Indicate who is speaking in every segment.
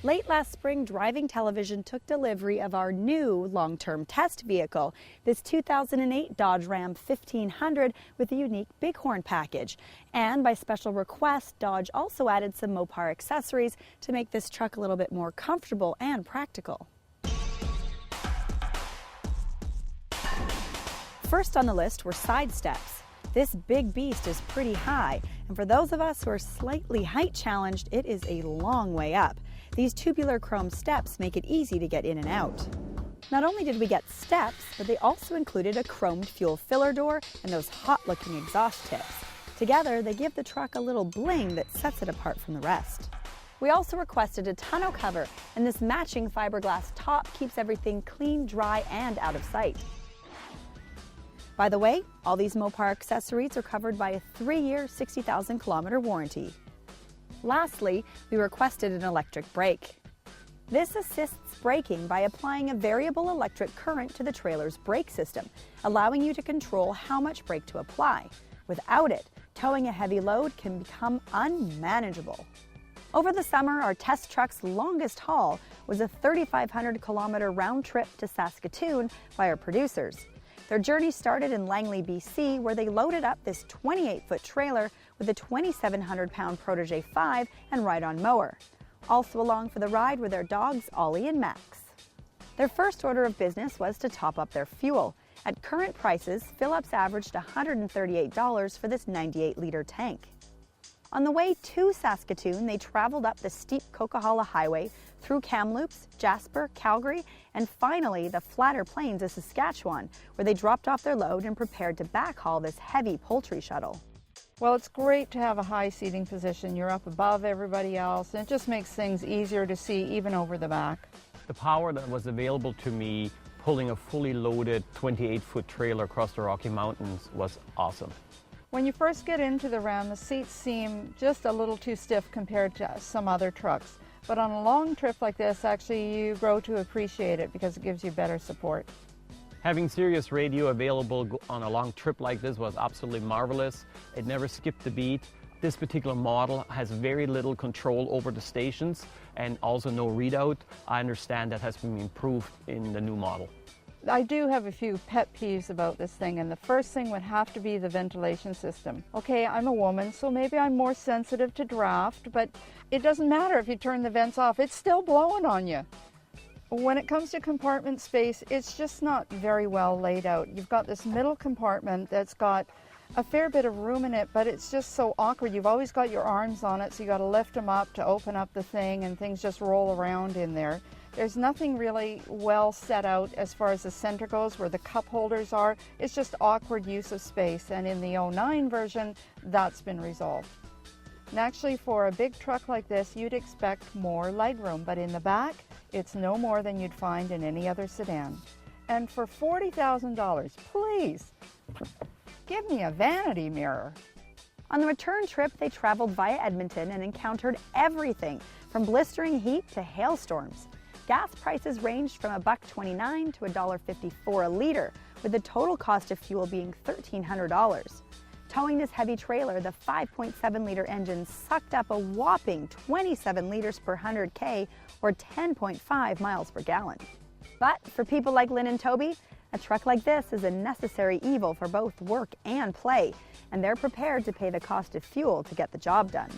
Speaker 1: Late last spring, Driving Television took delivery of our new long-term test vehicle, this 2008 Dodge Ram 1500 with a unique Bighorn package. And by special request, Dodge also added some Mopar accessories to make this truck a little bit more comfortable and practical. First on the list were side steps. This big beast is pretty high, and for those of us who are slightly height challenged, it is a long way up. These tubular chrome steps make it easy to get in and out. Not only did we get steps, but they also included a chromed fuel filler door and those hot-looking exhaust tips. Together, they give the truck a little bling that sets it apart from the rest. We also requested a tonneau cover, and this matching fiberglass top keeps everything clean, dry, and out of sight. By the way, all these Mopar accessories are covered by a 3-year, 60,000-kilometer warranty. Lastly, we requested an electric brake. This assists braking by applying a variable electric current to the trailer's brake system, allowing you to control how much brake to apply. Without it, towing a heavy load can become unmanageable. Over the summer, our test truck's longest haul was a 3,500-kilometer round trip to Saskatoon by our producers. Their journey started in Langley, BC, where they loaded up this 28-foot trailer with a 2,700-pound Protégé 5 and ride-on mower. Also along for the ride were their dogs, Ollie and Max. Their first order of business was to top up their fuel. At current prices, fill-ups averaged $138 for this 98-liter tank. On the way to Saskatoon, they traveled up the steep Coquihalla Highway, through Kamloops, Jasper, Calgary, and finally the flatter plains of Saskatchewan, where they dropped off their load and prepared to backhaul this heavy poultry shuttle.
Speaker 2: Well, it's great to have a high seating position. You're up above everybody else, and it just makes things easier to see even over the back.
Speaker 3: The power that was available to me pulling a fully loaded 28-foot trailer across the Rocky Mountains was awesome.
Speaker 2: When you first get into the Ram, the seats seem just a little too stiff compared to some other trucks. But on a long trip like this, actually you grow to appreciate it because it gives you better support.
Speaker 3: Having Sirius radio available on a long trip like this was absolutely marvelous. It never skipped a beat. This particular model has very little control over the stations and also no readout. I understand that has been improved in the new model.
Speaker 2: I do have a few pet peeves about this thing, and the first thing would have to be the ventilation system. Okay, I'm a woman, so maybe I'm more sensitive to draft, but it doesn't matter if you turn the vents off, it's still blowing on you. When it comes to compartment space, it's just not very well laid out. You've got this middle compartment that's got a fair bit of room in it, but it's just so awkward. You've always got your arms on it, so you got to lift them up to open up the thing, and things just roll around in there. There's nothing really well set out as far as the center goes, where the cup holders are. It's just awkward use of space, and in the 09 version, that's been resolved. And actually, for a big truck like this, you'd expect more legroom, but in the back, it's no more than you'd find in any other sedan. And for $40,000, please, give me a vanity mirror.
Speaker 1: On the return trip, they traveled via Edmonton and encountered everything from blistering heat to hailstorms. Gas prices ranged from $1.29 to $1.54 a liter, with the total cost of fuel being $1,300. Towing this heavy trailer, the 5.7-liter engine sucked up a whopping 27 liters per 100K, or 10.5 miles per gallon. But for people like Lynn and Toby, a truck like this is a necessary evil for both work and play, and they're prepared to pay the cost of fuel to get the job done.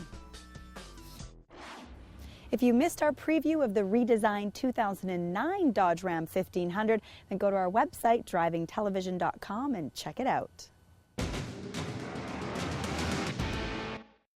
Speaker 1: If you missed our preview of the redesigned 2009 Dodge Ram 1500, then go to our website, drivingtelevision.com, and check it out.